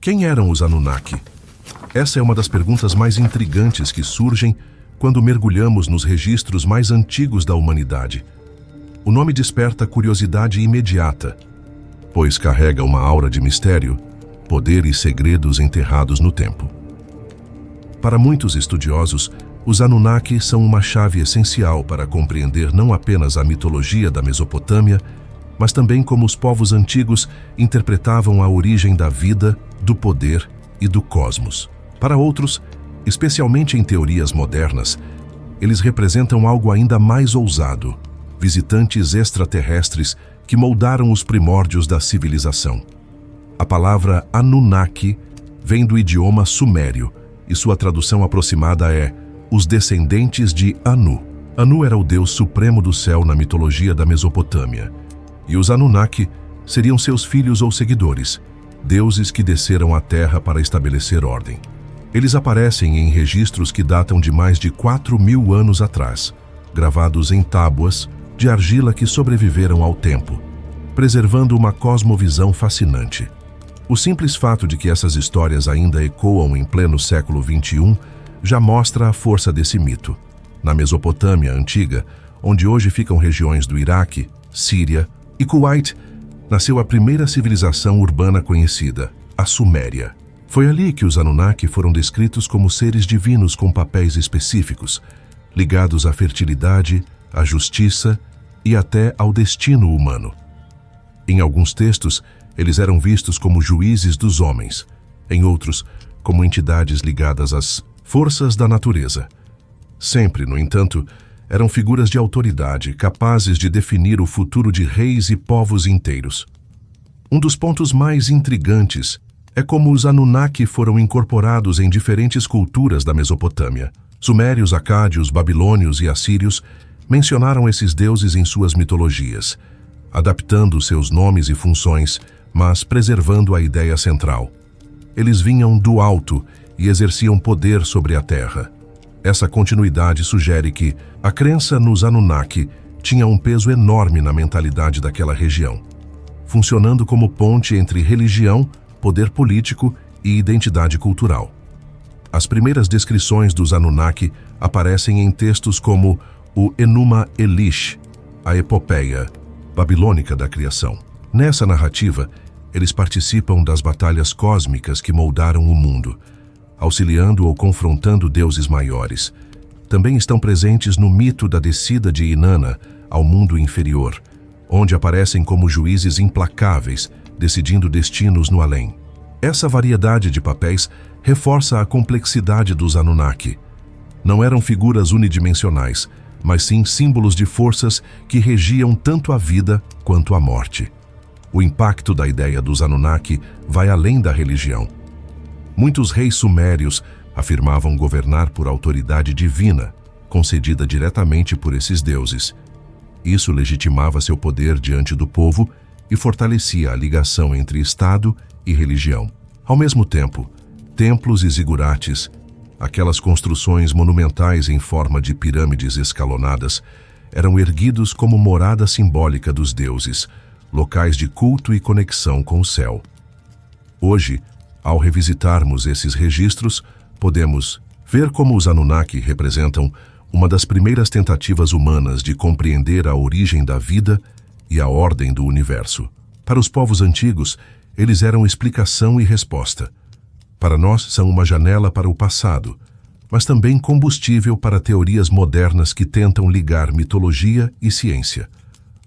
Quem eram os Anunnaki? Essa é uma das perguntas mais intrigantes que surgem quando mergulhamos nos registros mais antigos da humanidade. O nome desperta curiosidade imediata, pois carrega uma aura de mistério, poder e segredos enterrados no tempo. Para muitos estudiosos, os Anunnaki são uma chave essencial para compreender não apenas a mitologia da Mesopotâmia, mas também como os povos antigos interpretavam a origem da vida, do poder e do cosmos. Para outros, especialmente em teorias modernas, eles representam algo ainda mais ousado: visitantes extraterrestres que moldaram os primórdios da civilização. A palavra Anunnaki vem do idioma sumério e sua tradução aproximada é os descendentes de Anu. Anu era o deus supremo do céu na mitologia da Mesopotâmia, e os Anunnaki seriam seus filhos ou seguidores, deuses que desceram à Terra para estabelecer ordem. Eles aparecem em registros que datam de mais de 4.000 anos atrás, gravados em tábuas de argila que sobreviveram ao tempo, preservando uma cosmovisão fascinante. O simples fato de que essas histórias ainda ecoam em pleno século XXI já mostra a força desse mito. Na Mesopotâmia antiga, onde hoje ficam regiões do Iraque, Síria e Kuwait, nasceu a primeira civilização urbana conhecida, a Suméria. Foi ali que os Anunnaki foram descritos como seres divinos com papéis específicos, ligados à fertilidade, à justiça e até ao destino humano. Em alguns textos, eles eram vistos como juízes dos homens, em outros, como entidades ligadas às forças da natureza. Sempre, no entanto, eram figuras de autoridade, capazes de definir o futuro de reis e povos inteiros. Um dos pontos mais intrigantes é como os Anunnaki foram incorporados em diferentes culturas da Mesopotâmia. Sumérios, acádios, babilônios e assírios mencionaram esses deuses em suas mitologias, adaptando seus nomes e funções, mas preservando a ideia central. Eles vinham do alto e exerciam poder sobre a terra. Essa continuidade sugere que a crença nos Anunnaki tinha um peso enorme na mentalidade daquela região, funcionando como ponte entre religião, poder político e identidade cultural. As primeiras descrições dos Anunnaki aparecem em textos como o Enuma Elish, a epopeia babilônica da criação. Nessa narrativa, eles participam das batalhas cósmicas que moldaram o mundo, auxiliando ou confrontando deuses maiores. Também estão presentes no mito da descida de Inanna ao mundo inferior, onde aparecem como juízes implacáveis, decidindo destinos no além. Essa variedade de papéis reforça a complexidade dos Anunnaki. Não eram figuras unidimensionais, mas sim símbolos de forças que regiam tanto a vida quanto a morte. O impacto da ideia dos Anunnaki vai além da religião. Muitos reis sumérios afirmavam governar por autoridade divina, concedida diretamente por esses deuses. Isso legitimava seu poder diante do povo e fortalecia a ligação entre Estado e religião. Ao mesmo tempo, templos e zigurates, aquelas construções monumentais em forma de pirâmides escalonadas, eram erguidos como morada simbólica dos deuses, locais de culto e conexão com o céu. Hoje, ao revisitarmos esses registros, podemos ver como os Anunnaki representam uma das primeiras tentativas humanas de compreender a origem da vida e a ordem do universo. Para os povos antigos, eles eram explicação e resposta. Para nós, são uma janela para o passado, mas também combustível para teorias modernas que tentam ligar mitologia e ciência.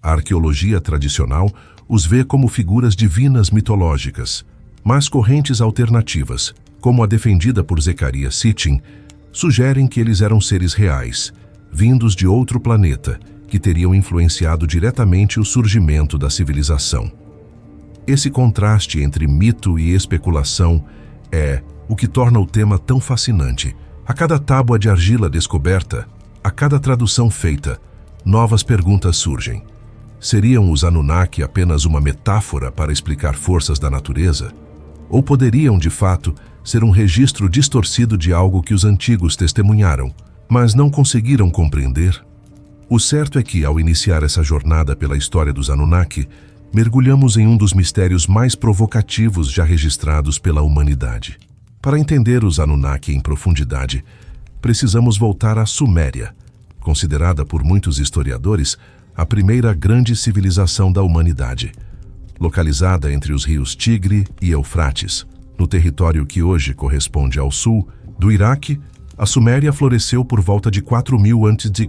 A arqueologia tradicional os vê como figuras divinas mitológicas, mas correntes alternativas, como a defendida por Zecharia Sitchin, sugerem que eles eram seres reais, vindos de outro planeta, que teriam influenciado diretamente o surgimento da civilização. Esse contraste entre mito e especulação é o que torna o tema tão fascinante. A cada tábua de argila descoberta, a cada tradução feita, novas perguntas surgem. Seriam os Anunnaki apenas uma metáfora para explicar forças da natureza? Ou poderiam, de fato, ser um registro distorcido de algo que os antigos testemunharam, mas não conseguiram compreender? O certo é que, ao iniciar essa jornada pela história dos Anunnaki, mergulhamos em um dos mistérios mais provocativos já registrados pela humanidade. Para entender os Anunnaki em profundidade, precisamos voltar à Suméria, considerada por muitos historiadores a primeira grande civilização da humanidade. Localizada entre os rios Tigre e Eufrates, no território que hoje corresponde ao sul do Iraque, a Suméria floresceu por volta de 4000 a.C.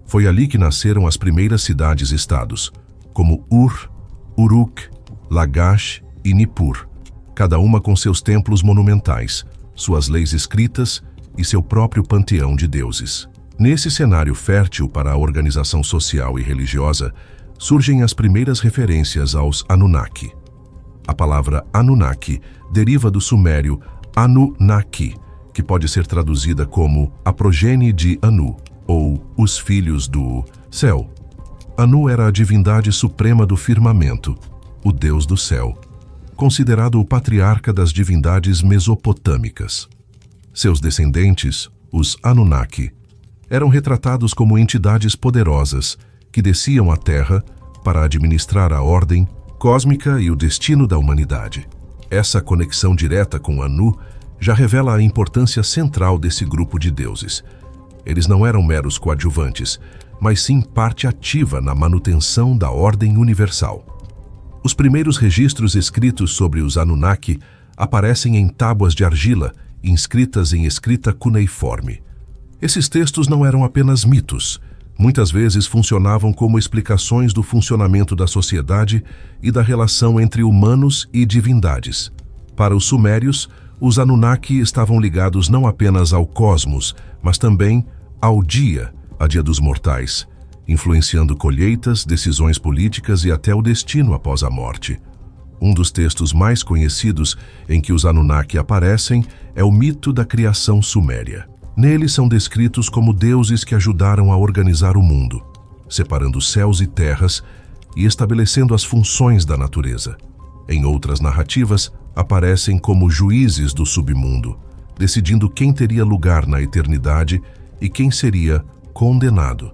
Foi ali que nasceram as primeiras cidades-estados, como Ur, Uruk, Lagash e Nippur, cada uma com seus templos monumentais, suas leis escritas e seu próprio panteão de deuses. Nesse cenário fértil para a organização social e religiosa, surgem as primeiras referências aos Anunnaki. A palavra Anunnaki deriva do sumério Anunnaki, que pode ser traduzida como a progenie de Anu, ou os filhos do céu. Anu era a divindade suprema do firmamento, o deus do céu, considerado o patriarca das divindades mesopotâmicas. Seus descendentes, os Anunnaki, eram retratados como entidades poderosas que desciam à Terra para administrar a ordem cósmica e o destino da humanidade. Essa conexão direta com Anu já revela a importância central desse grupo de deuses. Eles não eram meros coadjuvantes, mas sim parte ativa na manutenção da ordem universal. Os primeiros registros escritos sobre os Anunnaki aparecem em tábuas de argila, inscritas em escrita cuneiforme. Esses textos não eram apenas mitos, muitas vezes funcionavam como explicações do funcionamento da sociedade e da relação entre humanos e divindades. Para os sumérios, os Anunnaki estavam ligados não apenas ao cosmos, mas também ao dia, a dia dos mortais, influenciando colheitas, decisões políticas e até o destino após a morte. Um dos textos mais conhecidos em que os Anunnaki aparecem é o mito da criação suméria. Nele são descritos como deuses que ajudaram a organizar o mundo, separando céus e terras e estabelecendo as funções da natureza. Em outras narrativas, aparecem como juízes do submundo, decidindo quem teria lugar na eternidade e quem seria condenado.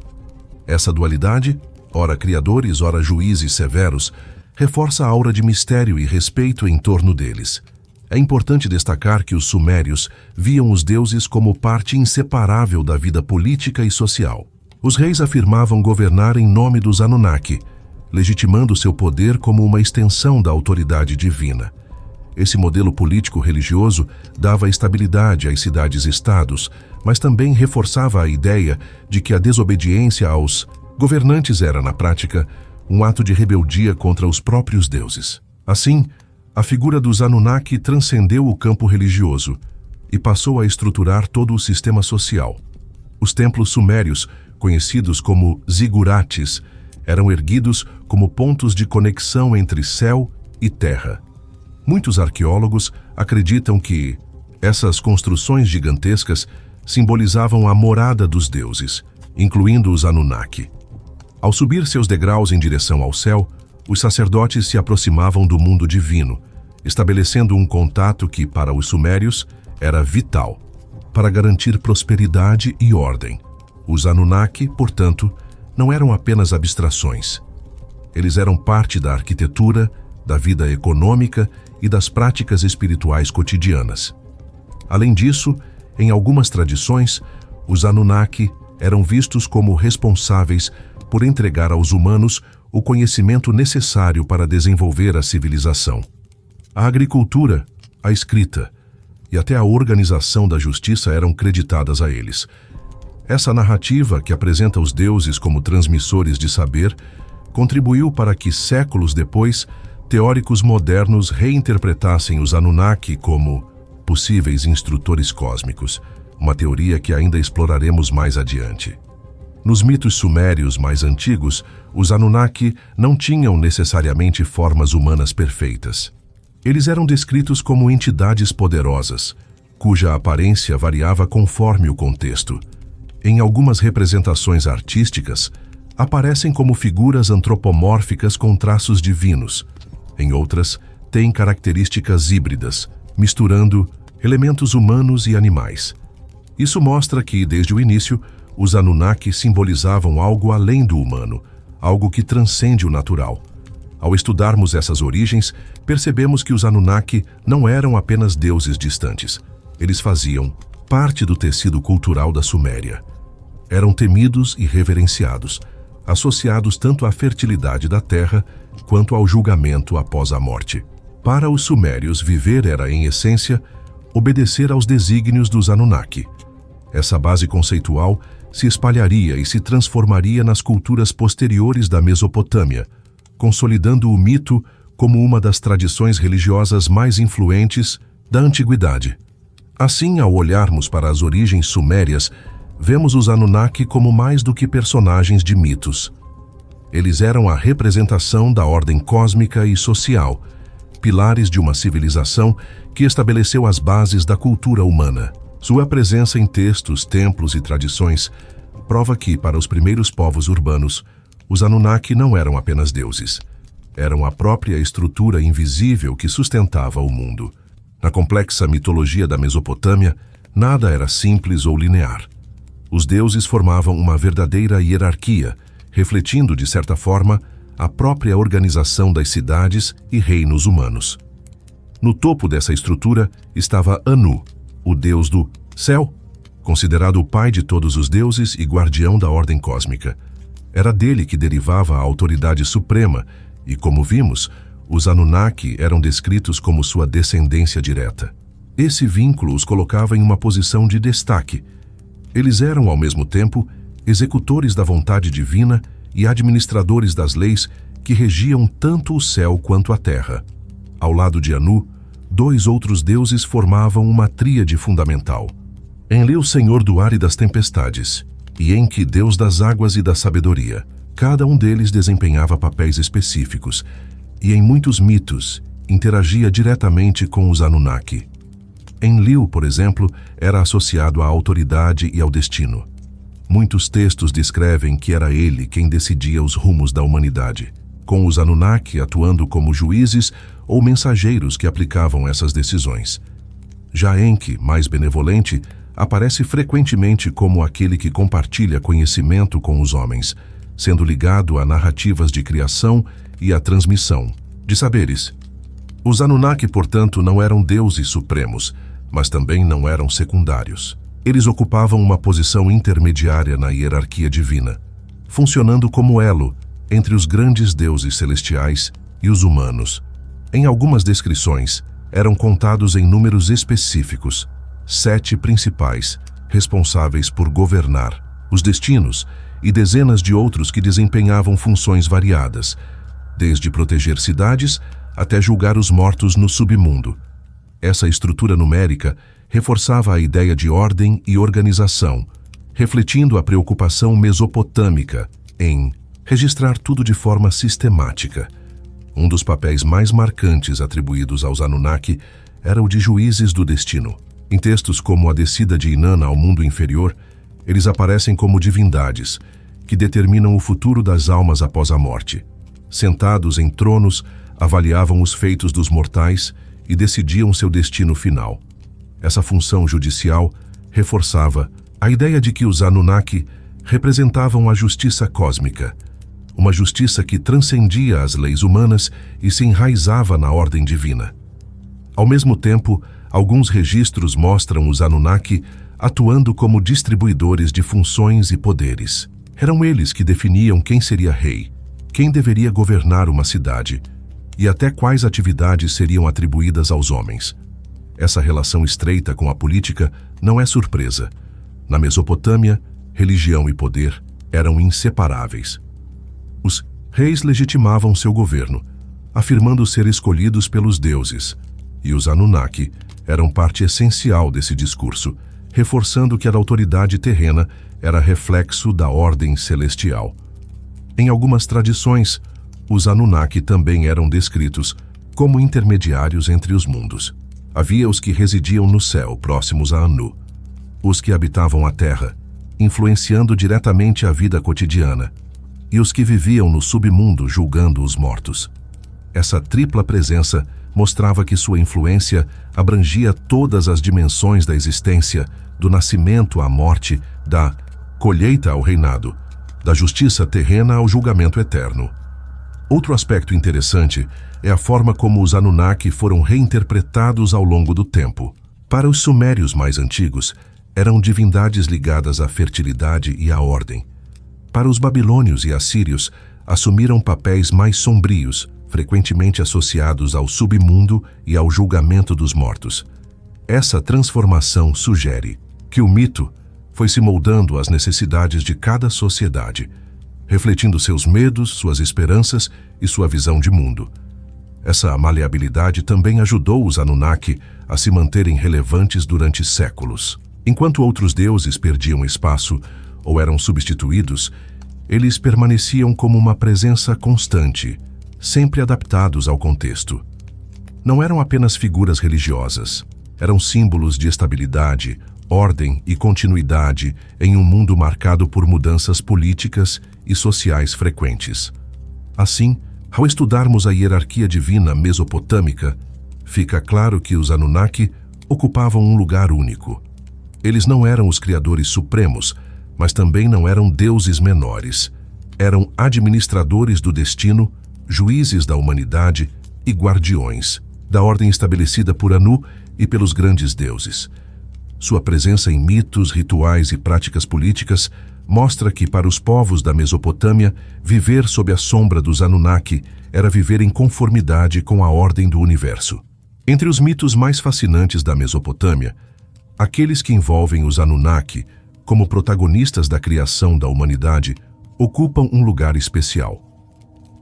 Essa dualidade, ora criadores, ora juízes severos, reforça a aura de mistério e respeito em torno deles. É importante destacar que os sumérios viam os deuses como parte inseparável da vida política e social. Os reis afirmavam governar em nome dos Anunnaki, legitimando seu poder como uma extensão da autoridade divina. Esse modelo político-religioso dava estabilidade às cidades-estados, mas também reforçava a ideia de que a desobediência aos governantes era, na prática, um ato de rebeldia contra os próprios deuses. Assim, a figura dos Anunnaki transcendeu o campo religioso e passou a estruturar todo o sistema social. Os templos sumérios, conhecidos como zigurates, eram erguidos como pontos de conexão entre céu e terra. Muitos arqueólogos acreditam que essas construções gigantescas simbolizavam a morada dos deuses, incluindo os Anunnaki. Ao subir seus degraus em direção ao céu, os sacerdotes se aproximavam do mundo divino, estabelecendo um contato que, para os sumérios, era vital, para garantir prosperidade e ordem. Os Anunnaki, portanto, não eram apenas abstrações. Eles eram parte da arquitetura, da vida econômica e das práticas espirituais cotidianas. Além disso, em algumas tradições, os Anunnaki eram vistos como responsáveis por entregar aos humanos o conhecimento necessário para desenvolver a civilização. A agricultura, a escrita e até a organização da justiça eram creditadas a eles. Essa narrativa, que apresenta os deuses como transmissores de saber, contribuiu para que, séculos depois, teóricos modernos reinterpretassem os Anunnaki como possíveis instrutores cósmicos, uma teoria que ainda exploraremos mais adiante. Nos mitos sumérios mais antigos, os Anunnaki não tinham necessariamente formas humanas perfeitas. Eles eram descritos como entidades poderosas, cuja aparência variava conforme o contexto. Em algumas representações artísticas, aparecem como figuras antropomórficas com traços divinos. Em outras, têm características híbridas, misturando elementos humanos e animais. Isso mostra que, desde o início, os Anunnaki simbolizavam algo além do humano, algo que transcende o natural. Ao estudarmos essas origens, percebemos que os Anunnaki não eram apenas deuses distantes. Eles faziam parte do tecido cultural da Suméria. Eram temidos e reverenciados, associados tanto à fertilidade da terra quanto ao julgamento após a morte. Para os sumérios, viver era, em essência, obedecer aos desígnios dos Anunnaki. Essa base conceitual se espalharia e se transformaria nas culturas posteriores da Mesopotâmia, consolidando o mito como uma das tradições religiosas mais influentes da antiguidade. Assim, ao olharmos para as origens sumérias, vemos os Anunnaki como mais do que personagens de mitos. Eles eram a representação da ordem cósmica e social, pilares de uma civilização que estabeleceu as bases da cultura humana. Sua presença em textos, templos e tradições prova que, para os primeiros povos urbanos, os Anunnaki não eram apenas deuses. Eram a própria estrutura invisível que sustentava o mundo. Na complexa mitologia da Mesopotâmia, nada era simples ou linear. Os deuses formavam uma verdadeira hierarquia, refletindo, de certa forma, a própria organização das cidades e reinos humanos. No topo dessa estrutura estava Anu, o deus do céu, considerado o pai de todos os deuses e guardião da ordem cósmica. Era dele que derivava a autoridade suprema e, como vimos, os Anunnaki eram descritos como sua descendência direta. Esse vínculo os colocava em uma posição de destaque. Eles eram, ao mesmo tempo, executores da vontade divina e administradores das leis que regiam tanto o céu quanto a terra. Ao lado de Anu, 2 outros deuses formavam uma tríade fundamental. Enlil, senhor do ar e das tempestades, e Enki, deus das águas e da sabedoria. Cada um deles desempenhava papéis específicos, e em muitos mitos interagia diretamente com os Anunnaki. Enlil, por exemplo, era associado à autoridade e ao destino. Muitos textos descrevem que era ele quem decidia os rumos da humanidade, com os Anunnaki atuando como juízes ou mensageiros que aplicavam essas decisões. Já Enki, mais benevolente, aparece frequentemente como aquele que compartilha conhecimento com os homens, sendo ligado a narrativas de criação e a transmissão de saberes. Os Anunnaki, portanto, não eram deuses supremos, mas também não eram secundários. Eles ocupavam uma posição intermediária na hierarquia divina, funcionando como elo entre os grandes deuses celestiais e os humanos. Em algumas descrições, eram contados em números específicos, 7 principais, responsáveis por governar os destinos, e dezenas de outros que desempenhavam funções variadas, desde proteger cidades até julgar os mortos no submundo. Essa estrutura numérica reforçava a ideia de ordem e organização, refletindo a preocupação mesopotâmica em registrar tudo de forma sistemática. Um dos papéis mais marcantes atribuídos aos Anunnaki era o de juízes do destino. Em textos como a descida de Inanna ao mundo inferior, eles aparecem como divindades, que determinam o futuro das almas após a morte. Sentados em tronos, avaliavam os feitos dos mortais e decidiam seu destino final. Essa função judicial reforçava a ideia de que os Anunnaki representavam a justiça cósmica, uma justiça que transcendia as leis humanas e se enraizava na ordem divina. Ao mesmo tempo, alguns registros mostram os Anunnaki atuando como distribuidores de funções e poderes. Eram eles que definiam quem seria rei, quem deveria governar uma cidade e até quais atividades seriam atribuídas aos homens. Essa relação estreita com a política não é surpresa. Na Mesopotâmia, religião e poder eram inseparáveis. Os reis legitimavam seu governo, afirmando ser escolhidos pelos deuses, e os Anunnaki eram parte essencial desse discurso, reforçando que a autoridade terrena era reflexo da ordem celestial. Em algumas tradições, os Anunnaki também eram descritos como intermediários entre os mundos. Havia os que residiam no céu, próximos a Anu, os que habitavam a terra, influenciando diretamente a vida cotidiana, e os que viviam no submundo julgando os mortos. Essa tripla presença mostrava que sua influência abrangia todas as dimensões da existência, do nascimento à morte, da colheita ao reinado, da justiça terrena ao julgamento eterno. Outro aspecto interessante é a forma como os Anunnaki foram reinterpretados ao longo do tempo. Para os sumérios mais antigos, eram divindades ligadas à fertilidade e à ordem. Para os babilônios e assírios, assumiram papéis mais sombrios, frequentemente associados ao submundo e ao julgamento dos mortos. Essa transformação sugere que o mito foi se moldando às necessidades de cada sociedade, refletindo seus medos, suas esperanças e sua visão de mundo. Essa maleabilidade também ajudou os Anunnaki a se manterem relevantes durante séculos. Enquanto outros deuses perdiam espaço ou eram substituídos, eles permaneciam como uma presença constante, sempre adaptados ao contexto. Não eram apenas figuras religiosas, eram símbolos de estabilidade, ordem e continuidade em um mundo marcado por mudanças políticas e sociais frequentes. Assim, ao estudarmos a hierarquia divina mesopotâmica, fica claro que os Anunnaki ocupavam um lugar único. Eles não eram os criadores supremos, mas também não eram deuses menores. Eram administradores do destino, juízes da humanidade e guardiões da ordem estabelecida por Anu e pelos grandes deuses. Sua presença em mitos, rituais e práticas políticas mostra que, para os povos da Mesopotâmia, viver sob a sombra dos Anunnaki era viver em conformidade com a ordem do universo. Entre os mitos mais fascinantes da Mesopotâmia, aqueles que envolvem os Anunnaki como protagonistas da criação da humanidade ocupam um lugar especial.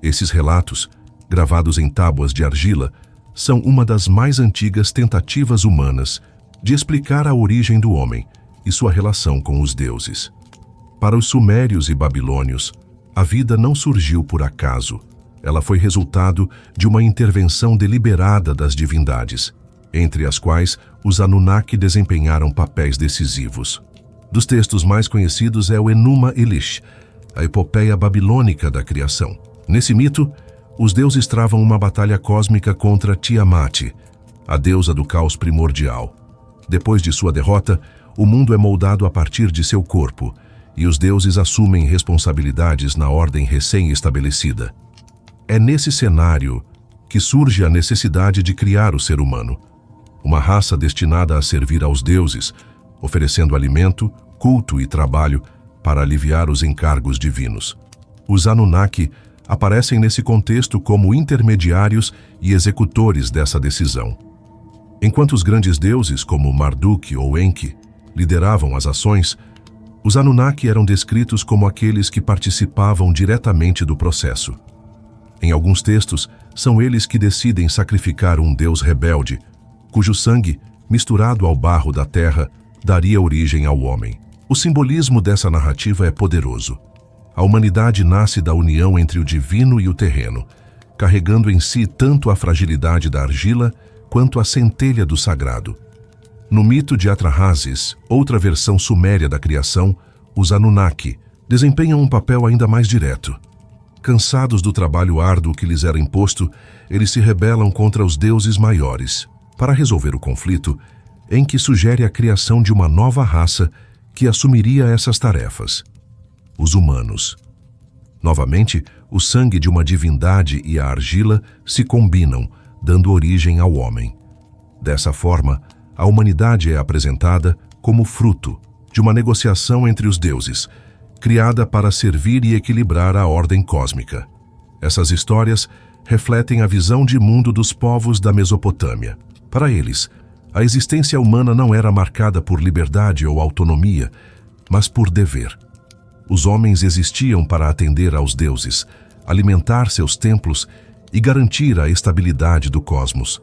Esses relatos, gravados em tábuas de argila, são uma das mais antigas tentativas humanas de explicar a origem do homem e sua relação com os deuses. Para os sumérios e babilônios, a vida não surgiu por acaso. Ela foi resultado de uma intervenção deliberada das divindades, entre as quais os Anunnaki desempenharam papéis decisivos. Dos textos mais conhecidos é o Enuma Elish, a epopeia babilônica da criação. Nesse mito, os deuses travam uma batalha cósmica contra Tiamat, a deusa do caos primordial. Depois de sua derrota, o mundo é moldado a partir de seu corpo, e os deuses assumem responsabilidades na ordem recém-estabelecida. É nesse cenário que surge a necessidade de criar o ser humano, uma raça destinada a servir aos deuses, oferecendo alimento, culto e trabalho para aliviar os encargos divinos. Os Anunnaki aparecem nesse contexto como intermediários e executores dessa decisão. Enquanto os grandes deuses, como Marduk ou Enki, lideravam as ações, os Anunnaki eram descritos como aqueles que participavam diretamente do processo. Em alguns textos, são eles que decidem sacrificar um deus rebelde, cujo sangue, misturado ao barro da terra, daria origem ao homem. O simbolismo dessa narrativa é poderoso. A humanidade nasce da união entre o divino e o terreno, carregando em si tanto a fragilidade da argila quanto a centelha do sagrado. No mito de Atrahasis, outra versão suméria da criação, os Anunnaki desempenham um papel ainda mais direto. Cansados do trabalho árduo que lhes era imposto, eles se rebelam contra os deuses maiores. Para resolver o conflito, Enki sugere a criação de uma nova raça que assumiria essas tarefas: os humanos. Novamente, o sangue de uma divindade e a argila se combinam, dando origem ao homem. Dessa forma, a humanidade é apresentada como fruto de uma negociação entre os deuses, criada para servir e equilibrar a ordem cósmica. Essas histórias refletem a visão de mundo dos povos da Mesopotâmia. Para eles, a existência humana não era marcada por liberdade ou autonomia, mas por dever. Os homens existiam para atender aos deuses, alimentar seus templos e garantir a estabilidade do cosmos.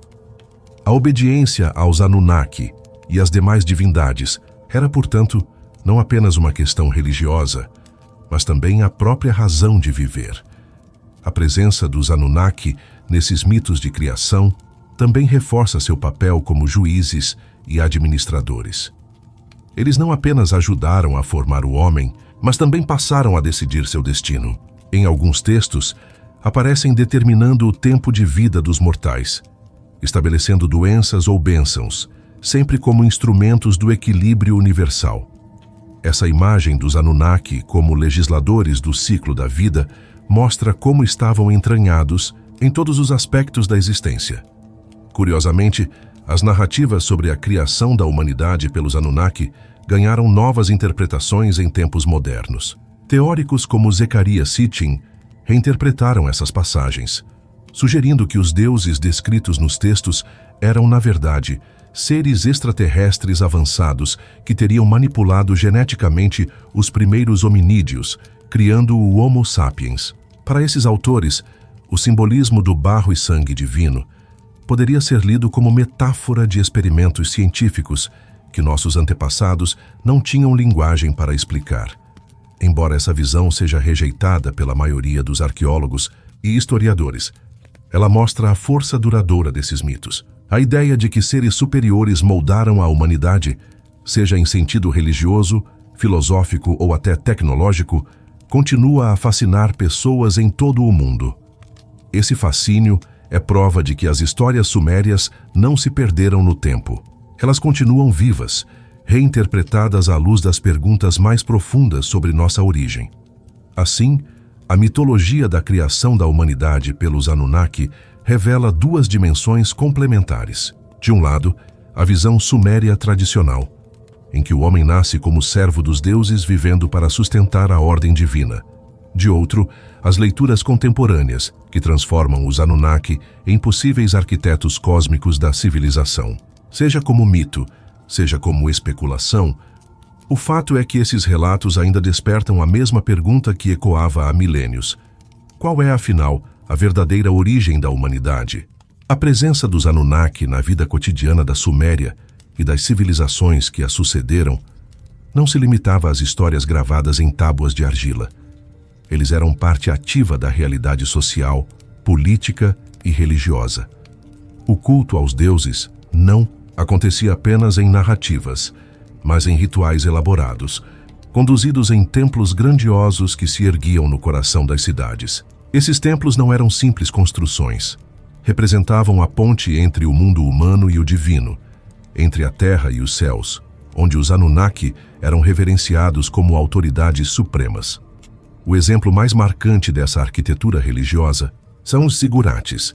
A obediência aos Anunnaki e às demais divindades era, portanto, não apenas uma questão religiosa, mas também a própria razão de viver. A presença dos Anunnaki nesses mitos de criação também reforça seu papel como juízes e administradores. Eles não apenas ajudaram a formar o homem, mas também passaram a decidir seu destino. Em alguns textos, aparecem determinando o tempo de vida dos mortais, estabelecendo doenças ou bênçãos, sempre como instrumentos do equilíbrio universal. Essa imagem dos Anunnaki como legisladores do ciclo da vida mostra como estavam entranhados em todos os aspectos da existência. Curiosamente, as narrativas sobre a criação da humanidade pelos Anunnaki ganharam novas interpretações em tempos modernos. Teóricos como Zecharia Sitchin reinterpretaram essas passagens, sugerindo que os deuses descritos nos textos eram, na verdade, seres extraterrestres avançados que teriam manipulado geneticamente os primeiros hominídeos, criando o Homo sapiens. Para esses autores, o simbolismo do barro e sangue divino poderia ser lido como metáfora de experimentos científicos que nossos antepassados não tinham linguagem para explicar. Embora essa visão seja rejeitada pela maioria dos arqueólogos e historiadores, ela mostra a força duradoura desses mitos. A ideia de que seres superiores moldaram a humanidade, seja em sentido religioso, filosófico ou até tecnológico, continua a fascinar pessoas em todo o mundo. Esse fascínio é prova de que as histórias sumérias não se perderam no tempo. Elas continuam vivas, reinterpretadas à luz das perguntas mais profundas sobre nossa origem. Assim, a mitologia da criação da humanidade pelos Anunnaki revela duas dimensões complementares. De um lado, a visão suméria tradicional, em que o homem nasce como servo dos deuses vivendo para sustentar a ordem divina. De outro, as leituras contemporâneas, que transformam os Anunnaki em possíveis arquitetos cósmicos da civilização. Seja como mito, seja como especulação, o fato é que esses relatos ainda despertam a mesma pergunta que ecoava há milênios. Qual é, afinal, a verdadeira origem da humanidade? A presença dos Anunnaki na vida cotidiana da Suméria e das civilizações que a sucederam não se limitava às histórias gravadas em tábuas de argila. Eles eram parte ativa da realidade social, política e religiosa. O culto aos deuses não acontecia apenas em narrativas, mas em rituais elaborados, conduzidos em templos grandiosos que se erguiam no coração das cidades. Esses templos não eram simples construções. Representavam a ponte entre o mundo humano e o divino, entre a terra e os céus, onde os Anunnaki eram reverenciados como autoridades supremas. O exemplo mais marcante dessa arquitetura religiosa são os zigurates,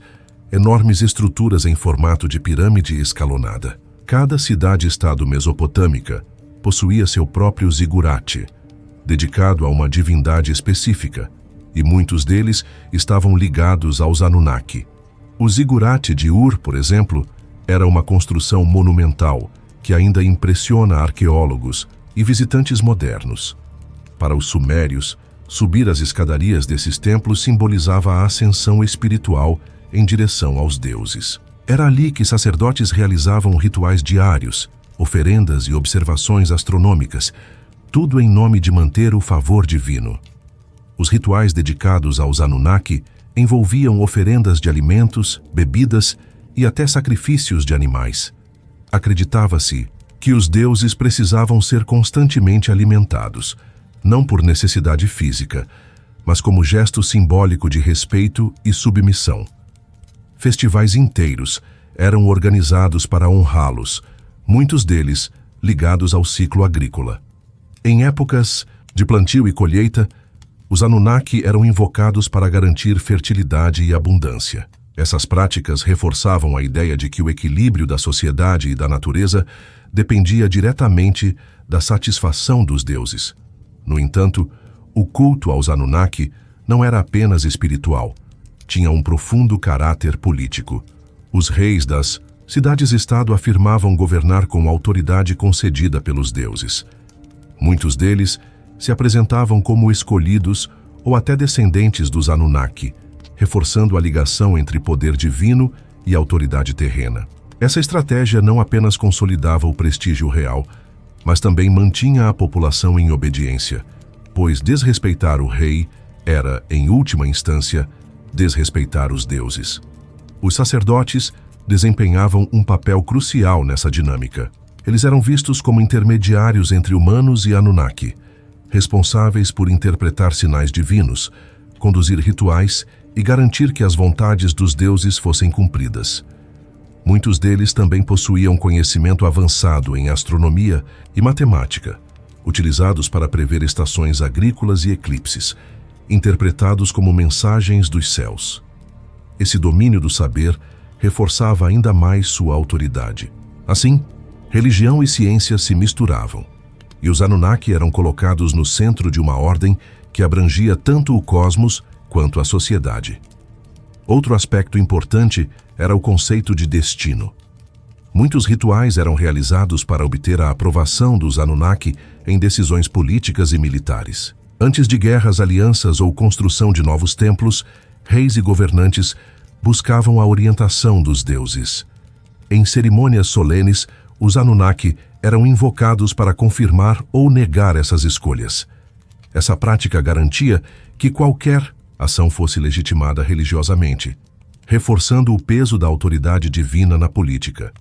enormes estruturas em formato de pirâmide escalonada. Cada cidade-estado mesopotâmica possuía seu próprio zigurate, dedicado a uma divindade específica, e muitos deles estavam ligados aos Anunnaki. O zigurate de Ur, por exemplo, era uma construção monumental que ainda impressiona arqueólogos e visitantes modernos. Para os sumérios, subir as escadarias desses templos simbolizava a ascensão espiritual em direção aos deuses. Era ali que sacerdotes realizavam rituais diários, oferendas e observações astronômicas, tudo em nome de manter o favor divino. Os rituais dedicados aos Anunnaki envolviam oferendas de alimentos, bebidas e até sacrifícios de animais. Acreditava-se que os deuses precisavam ser constantemente alimentados, não por necessidade física, mas como gesto simbólico de respeito e submissão. Festivais inteiros eram organizados para honrá-los, muitos deles ligados ao ciclo agrícola. Em épocas de plantio e colheita, os Anunnaki eram invocados para garantir fertilidade e abundância. Essas práticas reforçavam a ideia de que o equilíbrio da sociedade e da natureza dependia diretamente da satisfação dos deuses. No entanto, o culto aos Anunnaki não era apenas espiritual, tinha um profundo caráter político. Os reis das cidades-estado afirmavam governar com autoridade concedida pelos deuses. Muitos deles se apresentavam como escolhidos ou até descendentes dos Anunnaki, reforçando a ligação entre poder divino e autoridade terrena. Essa estratégia não apenas consolidava o prestígio real, mas também mantinha a população em obediência, pois desrespeitar o rei era, em última instância, desrespeitar os deuses. Os sacerdotes desempenhavam um papel crucial nessa dinâmica. Eles eram vistos como intermediários entre humanos e Anunnaki, responsáveis por interpretar sinais divinos, conduzir rituais e garantir que as vontades dos deuses fossem cumpridas. Muitos deles também possuíam conhecimento avançado em astronomia e matemática, utilizados para prever estações agrícolas e eclipses. interpretados como mensagens dos céus. Esse domínio do saber reforçava ainda mais sua autoridade. Assim, religião e ciência se misturavam, e os Anunnaki eram colocados no centro de uma ordem que abrangia tanto o cosmos quanto a sociedade. Outro aspecto importante era o conceito de destino. Muitos rituais eram realizados para obter a aprovação dos Anunnaki em decisões políticas e militares. Antes de guerras, alianças ou construção de novos templos, reis e governantes buscavam a orientação dos deuses. Em cerimônias solenes, os Anunnaki eram invocados para confirmar ou negar essas escolhas. Essa prática garantia que qualquer ação fosse legitimada religiosamente, reforçando o peso da autoridade divina na política.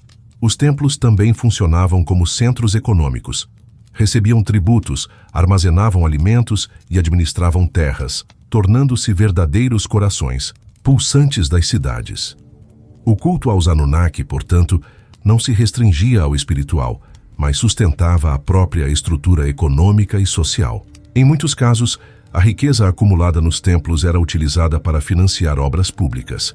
Os templos também funcionavam como centros econômicos. Recebiam tributos, armazenavam alimentos e administravam terras, tornando-se verdadeiros corações, pulsantes das cidades. O culto aos Anunnaki, portanto, não se restringia ao espiritual, mas sustentava a própria estrutura econômica e social. Em muitos casos, a riqueza acumulada nos templos era utilizada para financiar obras públicas,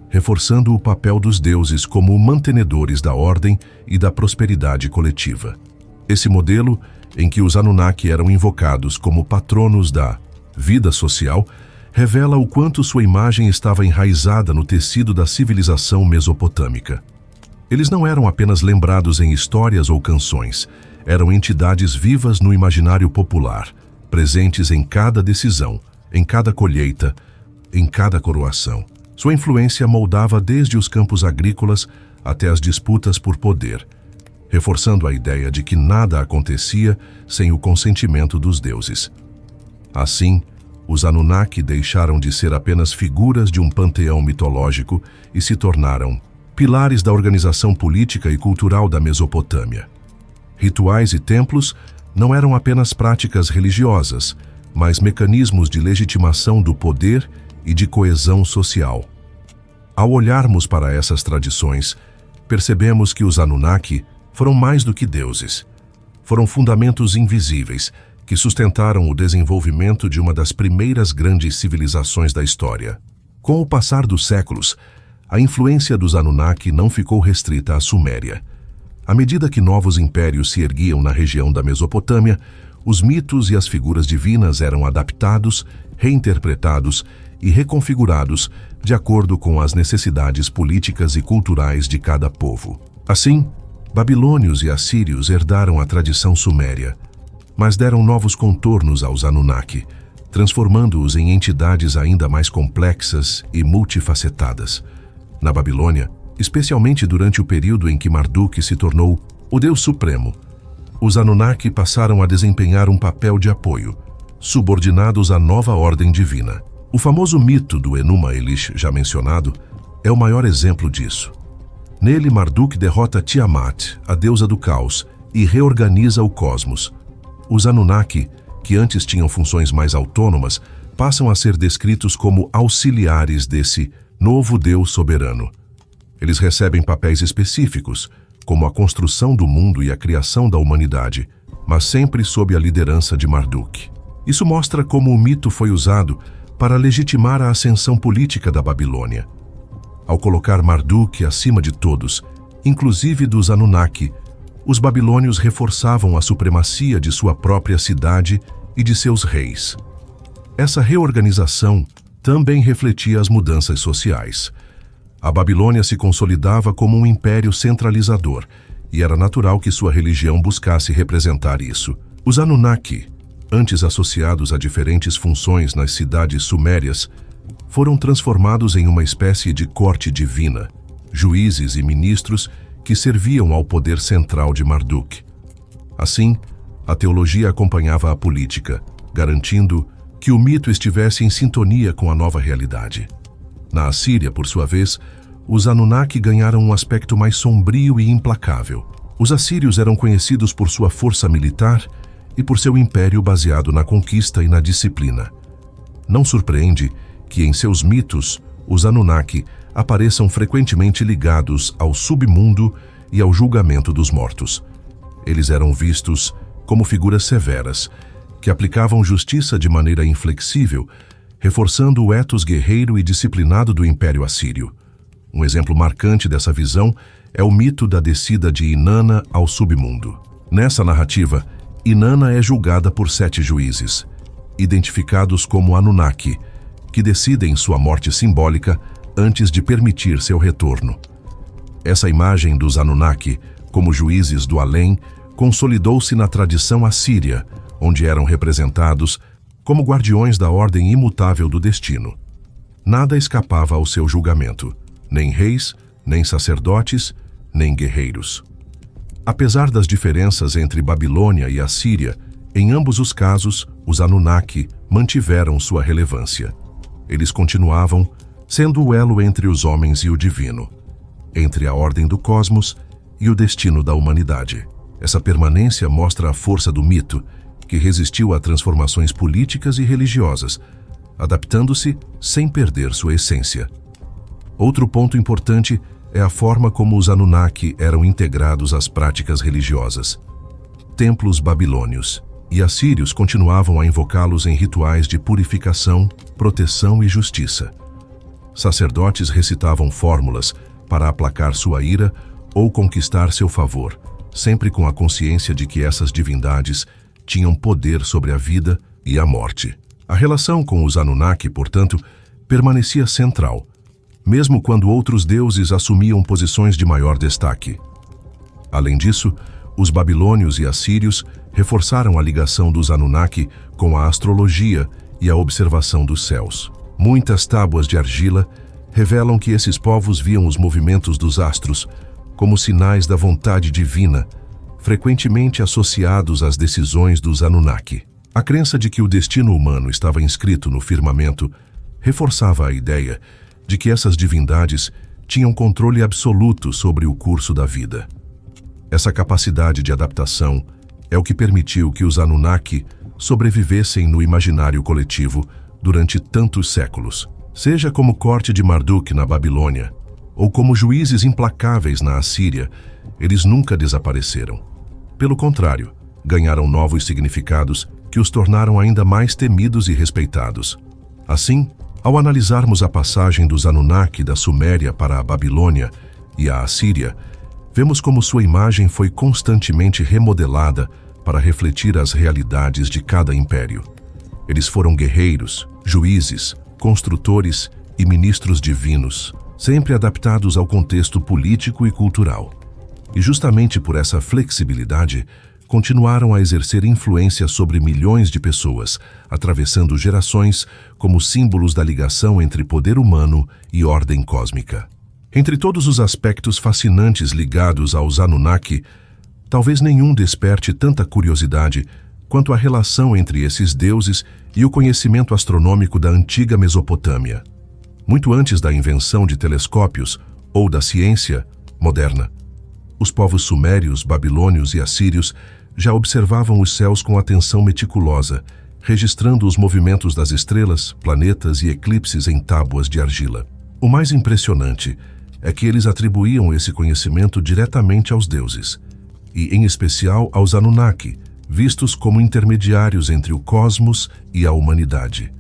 reforçando o papel dos deuses como mantenedores da ordem e da prosperidade coletiva. Esse modelo, em que os Anunnaki eram invocados como patronos da vida social, revela o quanto sua imagem estava enraizada no tecido da civilização mesopotâmica. Eles não eram apenas lembrados em histórias ou canções, eram entidades vivas no imaginário popular, presentes em cada decisão, em cada colheita, em cada coroação. Sua influência moldava desde os campos agrícolas até as disputas por poder, reforçando a ideia de que nada acontecia sem o consentimento dos deuses. Assim, os Anunnaki deixaram de ser apenas figuras de um panteão mitológico e se tornaram pilares da organização política e cultural da Mesopotâmia. Rituais e templos não eram apenas práticas religiosas, mas mecanismos de legitimação do poder e de coesão social. Ao olharmos para essas tradições, percebemos que os Anunnaki foram mais do que deuses. Foram fundamentos invisíveis que sustentaram o desenvolvimento de uma das primeiras grandes civilizações da história. Com o passar dos séculos, a influência dos Anunnaki não ficou restrita à Suméria. À medida que novos impérios se erguiam na região da Mesopotâmia, os mitos e as figuras divinas eram adaptados, reinterpretados e reconfigurados de acordo com as necessidades políticas e culturais de cada povo. Assim, babilônios e assírios herdaram a tradição suméria, mas deram novos contornos aos Anunnaki, transformando-os em entidades ainda mais complexas e multifacetadas. Na Babilônia, especialmente durante o período em que Marduk se tornou o Deus Supremo, os Anunnaki passaram a desempenhar um papel de apoio, subordinados à nova ordem divina. O famoso mito do Enuma Elish, já mencionado, é o maior exemplo disso. Nele, Marduk derrota Tiamat, a deusa do caos, e reorganiza o cosmos. Os Anunnaki, que antes tinham funções mais autônomas, passam a ser descritos como auxiliares desse novo Deus soberano. Eles recebem papéis específicos, como a construção do mundo e a criação da humanidade, mas sempre sob a liderança de Marduk. Isso mostra como o mito foi usado para legitimar a ascensão política da Babilônia. Ao colocar Marduk acima de todos, inclusive dos Anunnaki, os babilônios reforçavam a supremacia de sua própria cidade e de seus reis. Essa reorganização também refletia as mudanças sociais. A Babilônia se consolidava como um império centralizador, e era natural que sua religião buscasse representar isso. Os Anunnaki, antes associados a diferentes funções nas cidades sumérias, foram transformados em uma espécie de corte divina, juízes e ministros que serviam ao poder central de Marduk. Assim, a teologia acompanhava a política, garantindo que o mito estivesse em sintonia com a nova realidade. Na Assíria, por sua vez, os Anunnaki ganharam um aspecto mais sombrio e implacável. Os assírios eram conhecidos por sua força militar e por seu império baseado na conquista e na disciplina. Não surpreende que em seus mitos, os Anunnaki apareçam frequentemente ligados ao submundo e ao julgamento dos mortos. Eles eram vistos como figuras severas, que aplicavam justiça de maneira inflexível, reforçando o ethos guerreiro e disciplinado do Império Assírio. Um exemplo marcante dessa visão é o mito da descida de Inanna ao submundo. Nessa narrativa, Inanna é julgada por 7 juízes, identificados como Anunnaki, que decidem sua morte simbólica antes de permitir seu retorno. Essa imagem dos Anunnaki, como juízes do além, consolidou-se na tradição assíria, onde eram representados como guardiões da ordem imutável do destino. Nada escapava ao seu julgamento, nem reis, nem sacerdotes, nem guerreiros. Apesar das diferenças entre Babilônia e Assíria, em ambos os casos, os Anunnaki mantiveram sua relevância. Eles continuavam sendo o elo entre os homens e o divino, entre a ordem do cosmos e o destino da humanidade. Essa permanência mostra a força do mito, que resistiu a transformações políticas e religiosas, adaptando-se sem perder sua essência. Outro ponto importante é a forma como os Anunnaki eram integrados às práticas religiosas. Templos babilônios e assírios continuavam a invocá-los em rituais de purificação, proteção e justiça. Sacerdotes recitavam fórmulas para aplacar sua ira ou conquistar seu favor, sempre com a consciência de que essas divindades tinham poder sobre a vida e a morte. A relação com os Anunnaki, portanto, permanecia central, mesmo quando outros deuses assumiam posições de maior destaque. Além disso, os babilônios e assírios reforçaram a ligação dos Anunnaki com a astrologia e a observação dos céus. Muitas tábuas de argila revelam que esses povos viam os movimentos dos astros como sinais da vontade divina, frequentemente associados às decisões dos Anunnaki. A crença de que o destino humano estava inscrito no firmamento reforçava a ideia de que essas divindades tinham controle absoluto sobre o curso da vida. Essa capacidade de adaptação é o que permitiu que os Anunnaki sobrevivessem no imaginário coletivo durante tantos séculos. Seja como corte de Marduk na Babilônia, ou como juízes implacáveis na Assíria, eles nunca desapareceram. Pelo contrário, ganharam novos significados que os tornaram ainda mais temidos e respeitados. Assim, ao analisarmos a passagem dos Anunnaki da Suméria para a Babilônia e a Assíria, vemos como sua imagem foi constantemente remodelada para refletir as realidades de cada império. Eles foram guerreiros, juízes, construtores e ministros divinos, sempre adaptados ao contexto político e cultural. E justamente por essa flexibilidade, continuaram a exercer influência sobre milhões de pessoas, atravessando gerações como símbolos da ligação entre poder humano e ordem cósmica. Entre todos os aspectos fascinantes ligados aos Anunnaki, talvez nenhum desperte tanta curiosidade quanto a relação entre esses deuses e o conhecimento astronômico da antiga Mesopotâmia. Muito antes da invenção de telescópios ou da ciência moderna, os povos sumérios, babilônios e assírios já observavam os céus com atenção meticulosa, registrando os movimentos das estrelas, planetas e eclipses em tábuas de argila. O mais impressionante é que eles atribuíam esse conhecimento diretamente aos deuses, e em especial aos Anunnaki, vistos como intermediários entre o cosmos e a humanidade.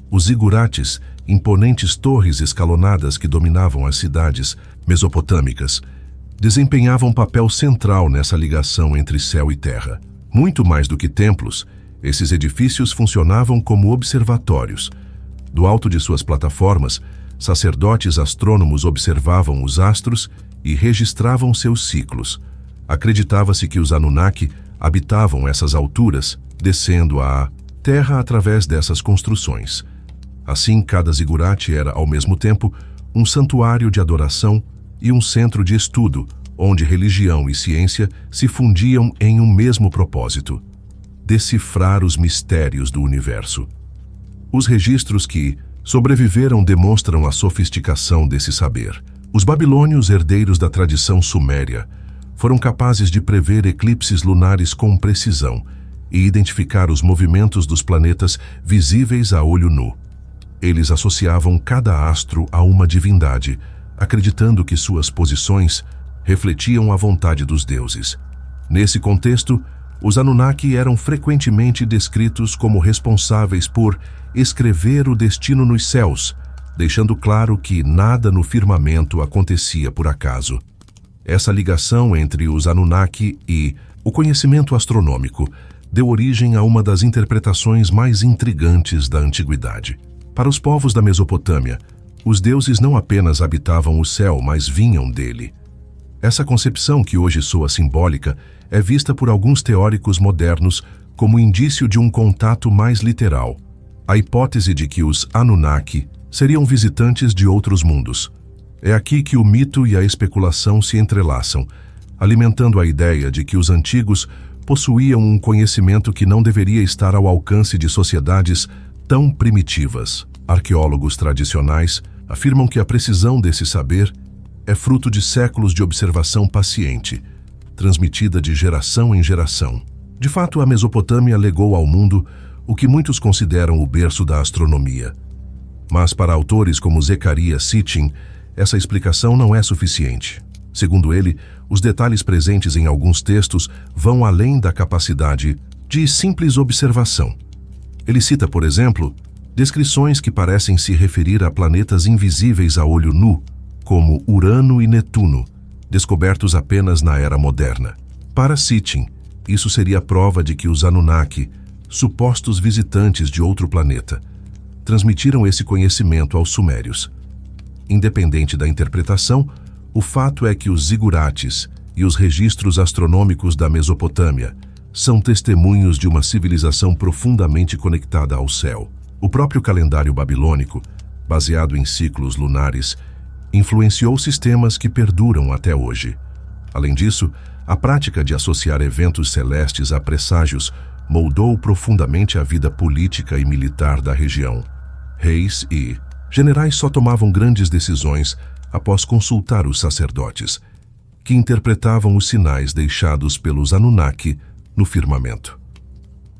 Os zigurates, imponentes torres escalonadas que dominavam as cidades mesopotâmicas, desempenhavam um papel central nessa ligação entre céu e terra. Muito mais do que templos, esses edifícios funcionavam como observatórios. Do alto de suas plataformas, sacerdotes astrônomos observavam os astros e registravam seus ciclos. Acreditava-se que os Anunnaki habitavam essas alturas, descendo à terra através dessas construções. Assim, cada zigurate era, ao mesmo tempo, um santuário de adoração e um centro de estudo, onde religião e ciência se fundiam em um mesmo propósito: decifrar os mistérios do universo. Os registros que sobreviveram demonstram a sofisticação desse saber. Os babilônios, herdeiros da tradição suméria, foram capazes de prever eclipses lunares com precisão e identificar os movimentos dos planetas visíveis a olho nu. Eles associavam cada astro a uma divindade, acreditando que suas posições refletiam a vontade dos deuses. Nesse contexto, Os Anunnaki eram frequentemente descritos como responsáveis por escrever o destino nos céus, deixando claro que nada no firmamento acontecia por acaso. Essa ligação entre os Anunnaki e o conhecimento astronômico deu origem a uma das interpretações mais intrigantes da antiguidade. Para os povos da Mesopotâmia, os deuses não apenas habitavam o céu, mas vinham dele. Essa concepção, que hoje soa simbólica, é vista por alguns teóricos modernos como indício de um contato mais literal. A hipótese de que os Anunnaki seriam visitantes de outros mundos. É aqui que o mito e a especulação se entrelaçam, alimentando a ideia de que os antigos possuíam um conhecimento que não deveria estar ao alcance de sociedades tão primitivas. Arqueólogos tradicionais afirmam que a precisão desse saber é fruto de séculos de observação paciente, transmitida de geração em geração. De fato, a Mesopotâmia legou ao mundo o que muitos consideram o berço da astronomia. Mas para autores como Zecharia Sitchin, essa explicação não é suficiente. Segundo ele, os detalhes presentes em alguns textos vão além da capacidade de simples observação. Ele cita, por exemplo, descrições que parecem se referir a planetas invisíveis a olho nu, como Urano e Netuno, descobertos apenas na Era Moderna. Para Sitchin, isso seria prova de que os Anunnaki, supostos visitantes de outro planeta, transmitiram esse conhecimento aos sumérios. Independente da interpretação, o fato é que os zigurates e os registros astronômicos da Mesopotâmia são testemunhos de uma civilização profundamente conectada ao céu. O próprio calendário babilônico, baseado em ciclos lunares, influenciou sistemas que perduram até hoje. Além disso, a prática de associar eventos celestes a presságios moldou profundamente a vida política e militar da região. Reis e generais só tomavam grandes decisões após consultar os sacerdotes, que interpretavam os sinais deixados pelos Anunnaki no firmamento.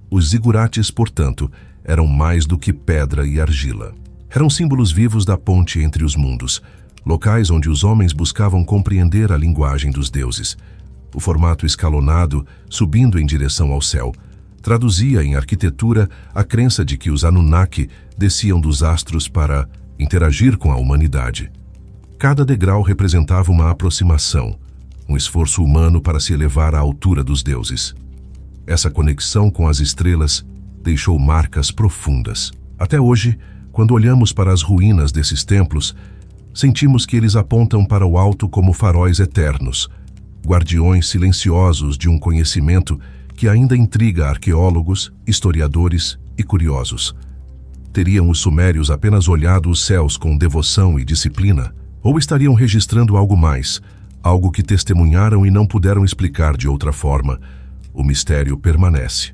Os zigurates, portanto, eram mais do que pedra e argila. Eram símbolos vivos da ponte entre os mundos, locais onde os homens buscavam compreender a linguagem dos deuses. O formato escalonado, subindo em direção ao céu, traduzia em arquitetura a crença de que os Anunnaki desciam dos astros para interagir com a humanidade. Cada degrau representava uma aproximação, um esforço humano para se elevar à altura dos deuses. Essa conexão com as estrelas deixou marcas profundas. Até hoje, quando olhamos para as ruínas desses templos, sentimos que eles apontam para o alto como faróis eternos, guardiões silenciosos de um conhecimento que ainda intriga arqueólogos, historiadores e curiosos. Teriam os sumérios apenas olhado os céus com devoção e disciplina? Ou estariam registrando algo mais, algo que testemunharam e não puderam explicar de outra forma? O mistério permanece.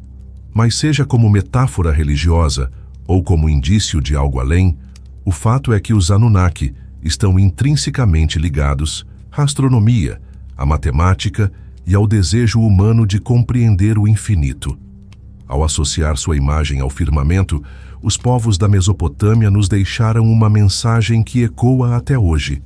Mas seja como metáfora religiosa ou como indício de algo além, o fato é que os Anunnaki estão intrinsecamente ligados à astronomia, à matemática e ao desejo humano de compreender o infinito. Ao associar sua imagem ao firmamento, os povos da Mesopotâmia nos deixaram uma mensagem que ecoa até hoje.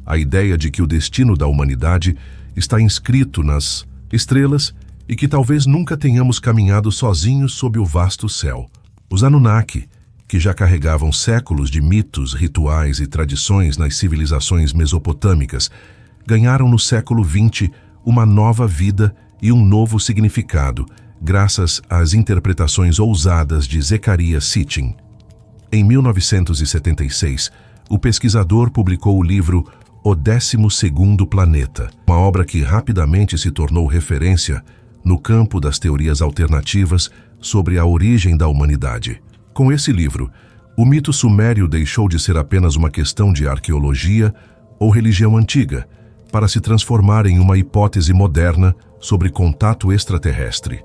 A ideia de que o destino da humanidade está inscrito nas estrelas e que talvez nunca tenhamos caminhado sozinhos sob o vasto céu. Os Anunnaki, que já carregavam séculos de mitos, rituais e tradições nas civilizações mesopotâmicas, ganharam no século XX uma nova vida e um novo significado, graças às interpretações ousadas de Zecharia Sitchin. Em 1976, o pesquisador publicou o livro O 12º Planeta, uma obra que rapidamente se tornou referência no campo das teorias alternativas sobre a origem da humanidade. Com esse livro, o mito sumério deixou de ser apenas uma questão de arqueologia ou religião antiga, para se transformar em uma hipótese moderna sobre contato extraterrestre.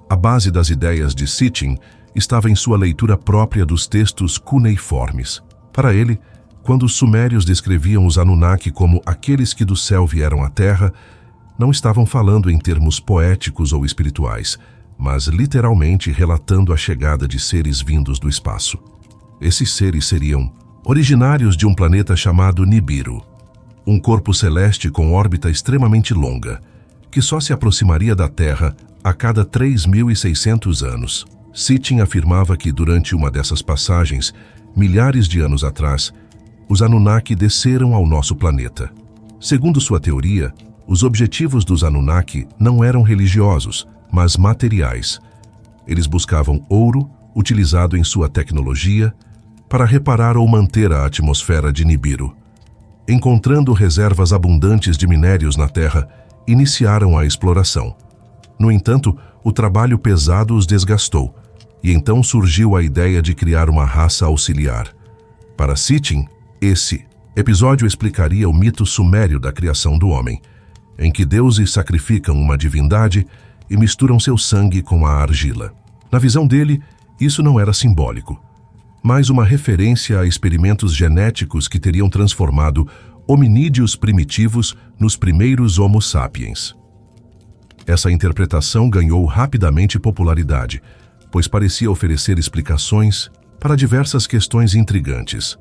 A base das ideias de Sitchin estava em sua leitura própria dos textos cuneiformes. Para ele, quando os sumérios descreviam os Anunnaki como aqueles que do céu vieram à Terra, não estavam falando em termos poéticos ou espirituais, mas literalmente relatando a chegada de seres vindos do espaço. Esses seres seriam originários de um planeta chamado Nibiru, um corpo celeste com órbita extremamente longa, que só se aproximaria da Terra a cada 3.600 anos. Sitchin afirmava que, durante uma dessas passagens, milhares de anos atrás, os Anunnaki desceram ao nosso planeta. Segundo sua teoria, os objetivos dos Anunnaki não eram religiosos, mas materiais. Eles buscavam ouro, utilizado em sua tecnologia, para reparar ou manter a atmosfera de Nibiru. Encontrando reservas abundantes de minérios na Terra, iniciaram a exploração. No entanto, o trabalho pesado os desgastou, e então surgiu a ideia de criar uma raça auxiliar. Para Sitchin, esse episódio explicaria o mito sumério da criação do homem, em que deuses sacrificam uma divindade e misturam seu sangue com a argila. Na visão dele, isso não era simbólico, mas uma referência a experimentos genéticos que teriam transformado hominídeos primitivos nos primeiros Homo sapiens. Essa interpretação ganhou rapidamente popularidade, pois parecia oferecer explicações para diversas questões intrigantes.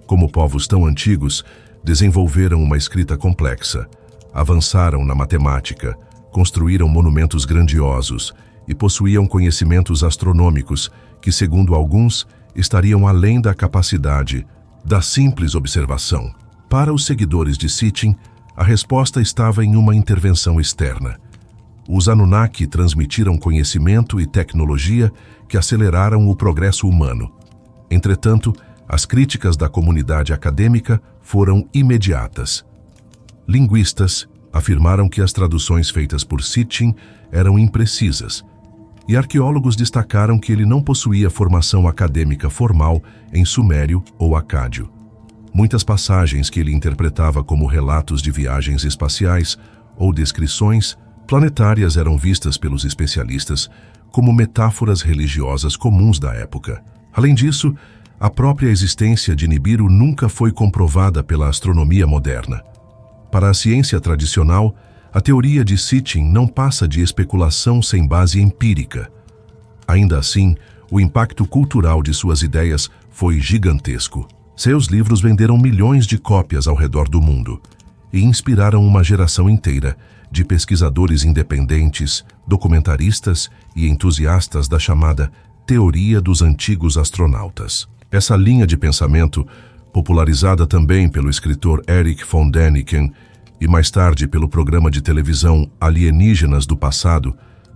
Como povos tão antigos, desenvolveram uma escrita complexa, avançaram na matemática, construíram monumentos grandiosos e possuíam conhecimentos astronômicos que, segundo alguns, estariam além da capacidade da simples observação. Para os seguidores de Sitchin, a resposta estava em uma intervenção externa. Os Anunnaki transmitiram conhecimento e tecnologia que aceleraram o progresso humano. Entretanto, as críticas da comunidade acadêmica foram imediatas. Linguistas afirmaram que as traduções feitas por Sitchin eram imprecisas, e arqueólogos destacaram que ele não possuía formação acadêmica formal em sumério ou acádio. Muitas passagens que ele interpretava como relatos de viagens espaciais ou descrições planetárias eram vistas pelos especialistas como metáforas religiosas comuns da época. Além disso, a própria existência de Nibiru nunca foi comprovada pela astronomia moderna. Para a ciência tradicional, a teoria de Sitchin não passa de especulação sem base empírica. Ainda assim, o impacto cultural de suas ideias foi gigantesco. Seus livros venderam milhões de cópias ao redor do mundo e inspiraram uma geração inteira de pesquisadores independentes, documentaristas e entusiastas da chamada teoria dos antigos astronautas. Essa linha de pensamento, popularizada também pelo escritor Erich von Däniken e mais tarde pelo programa de televisão Alienígenas do Passado,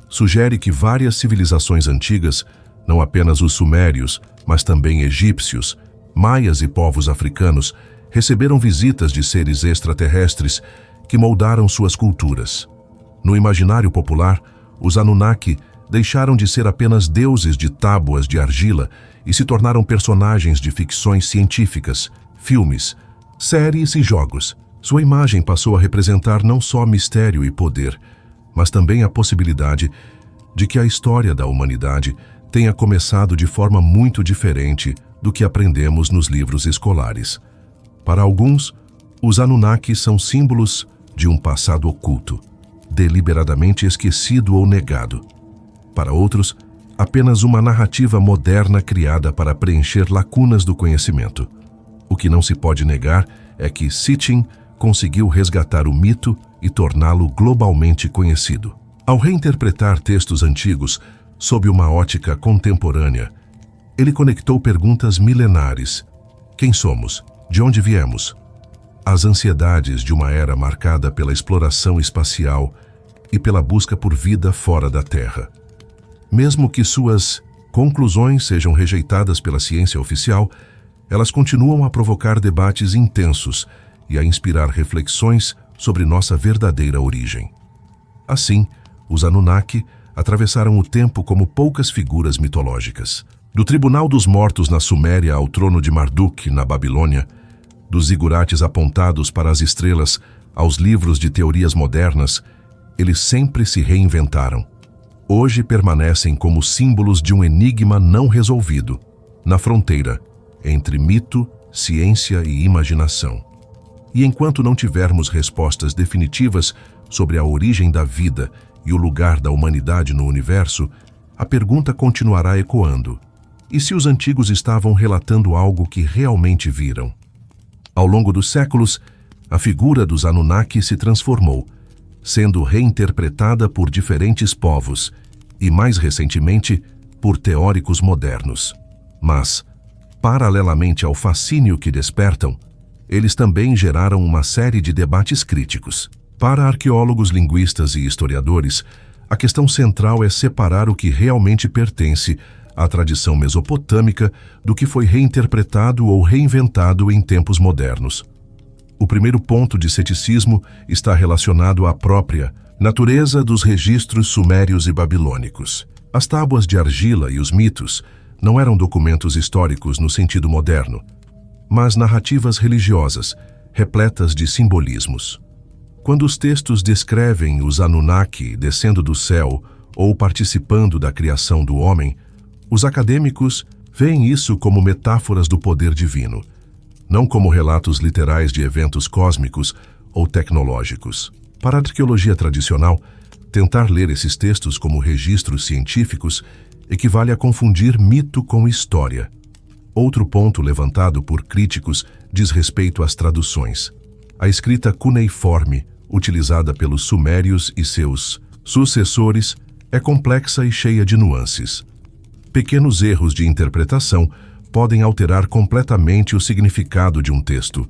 sugere que várias civilizações antigas, não apenas os sumérios, mas também egípcios, maias e povos africanos, receberam visitas de seres extraterrestres que moldaram suas culturas. No imaginário popular, os Anunnaki deixaram de ser apenas deuses de tábuas de argila e se tornaram personagens de ficções científicas, filmes, séries e jogos. Sua imagem passou a representar não só mistério e poder, mas também a possibilidade de que a história da humanidade tenha começado de forma muito diferente do que aprendemos nos livros escolares. Para alguns, os Anunnaki são símbolos de um passado oculto, deliberadamente esquecido ou negado. Para outros, apenas uma narrativa moderna criada para preencher lacunas do conhecimento. O que não se pode negar é que Sitchin conseguiu resgatar o mito e torná-lo globalmente conhecido. Ao reinterpretar textos antigos sob uma ótica contemporânea, ele conectou perguntas milenares: quem somos? De onde viemos? As ansiedades de uma era marcada pela exploração espacial e pela busca por vida fora da Terra. Mesmo que suas conclusões sejam rejeitadas pela ciência oficial, elas continuam a provocar debates intensos e a inspirar reflexões sobre nossa verdadeira origem. Assim, os Anunnaki atravessaram o tempo como poucas figuras mitológicas. Do Tribunal dos Mortos na Suméria ao trono de Marduk na Babilônia, dos zigurates apontados para as estrelas aos livros de teorias modernas, eles sempre se reinventaram. Hoje permanecem como símbolos de um enigma não resolvido, na fronteira entre mito, ciência e imaginação. E enquanto não tivermos respostas definitivas sobre a origem da vida e o lugar da humanidade no universo, a pergunta continuará ecoando: e se os antigos estavam relatando algo que realmente viram? Ao longo dos séculos, a figura dos Anunnaki se transformou, sendo reinterpretada por diferentes povos e, mais recentemente, por teóricos modernos. Mas, paralelamente ao fascínio que despertam, eles também geraram uma série de debates críticos. Para arqueólogos, linguistas e historiadores, a questão central é separar o que realmente pertence à tradição mesopotâmica do que foi reinterpretado ou reinventado em tempos modernos. O primeiro ponto de ceticismo está relacionado à própria natureza dos registros sumérios e babilônicos. As tábuas de argila e os mitos não eram documentos históricos no sentido moderno, mas narrativas religiosas, repletas de simbolismos. Quando os textos descrevem os Anunnaki descendo do céu ou participando da criação do homem, os acadêmicos veem isso como metáforas do poder divino, não como relatos literais de eventos cósmicos ou tecnológicos. Para a arqueologia tradicional, tentar ler esses textos como registros científicos equivale a confundir mito com história. Outro ponto levantado por críticos diz respeito às traduções. A escrita cuneiforme, utilizada pelos sumérios e seus sucessores, é complexa e cheia de nuances. Pequenos erros de interpretação podem alterar completamente o significado de um texto.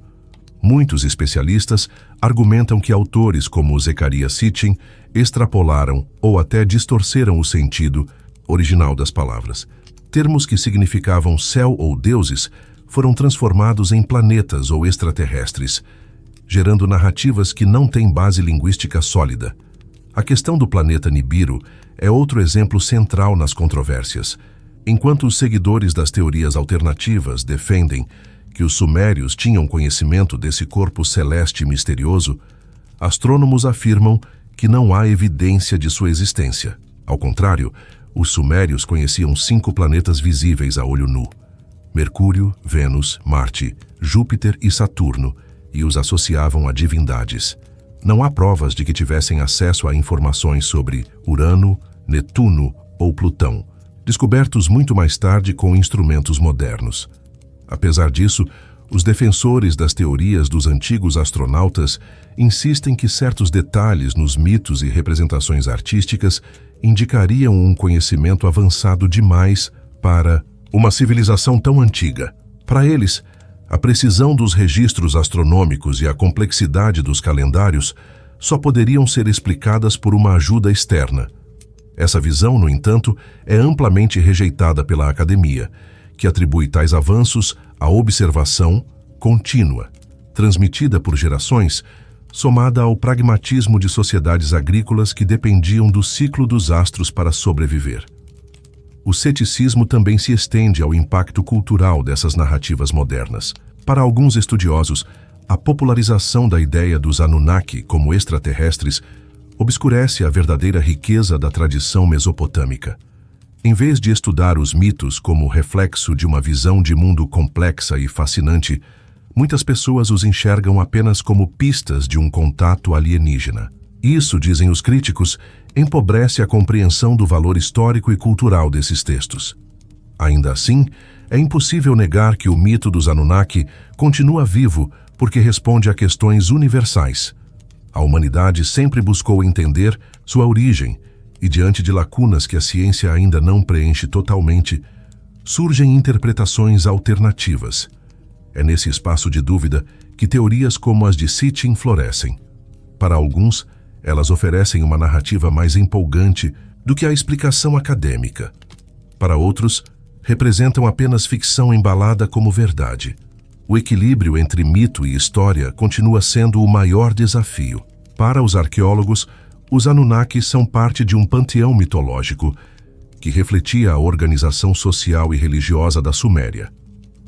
Muitos especialistas argumentam que autores como Zecharia Sitchin extrapolaram ou até distorceram o sentido original das palavras. Termos que significavam céu ou deuses foram transformados em planetas ou extraterrestres, gerando narrativas que não têm base linguística sólida. A questão do planeta Nibiru é outro exemplo central nas controvérsias. Enquanto os seguidores das teorias alternativas defendem que os sumérios tinham conhecimento desse corpo celeste misterioso, astrônomos afirmam que não há evidência de sua existência. Ao contrário, os sumérios conheciam 5 planetas visíveis a olho nu: Mercúrio, Vênus, Marte, Júpiter e Saturno, e os associavam a divindades. Não há provas de que tivessem acesso a informações sobre Urano, Netuno ou Plutão, descobertos muito mais tarde com instrumentos modernos. Apesar disso, os defensores das teorias dos antigos astronautas insistem que certos detalhes nos mitos e representações artísticas indicariam um conhecimento avançado demais para uma civilização tão antiga. Para eles, a precisão dos registros astronômicos e a complexidade dos calendários só poderiam ser explicadas por uma ajuda externa. Essa visão, no entanto, é amplamente rejeitada pela academia, que atribui tais avanços à observação contínua, transmitida por gerações, somada ao pragmatismo de sociedades agrícolas que dependiam do ciclo dos astros para sobreviver. O ceticismo também se estende ao impacto cultural dessas narrativas modernas. Para alguns estudiosos, a popularização da ideia dos Anunnaki como extraterrestres obscurece a verdadeira riqueza da tradição mesopotâmica. Em vez de estudar os mitos como reflexo de uma visão de mundo complexa e fascinante, muitas pessoas os enxergam apenas como pistas de um contato alienígena. Isso, dizem os críticos, empobrece a compreensão do valor histórico e cultural desses textos. Ainda assim, é impossível negar que o mito dos Anunnaki continua vivo porque responde a questões universais. A humanidade sempre buscou entender sua origem e, diante de lacunas que a ciência ainda não preenche totalmente, surgem interpretações alternativas. É nesse espaço de dúvida que teorias como as de Sitchin florescem. Para alguns, elas oferecem uma narrativa mais empolgante do que a explicação acadêmica. Para outros, representam apenas ficção embalada como verdade. O equilíbrio entre mito e história continua sendo o maior desafio. Para os arqueólogos, os Anunnaki são parte de um panteão mitológico que refletia a organização social e religiosa da Suméria.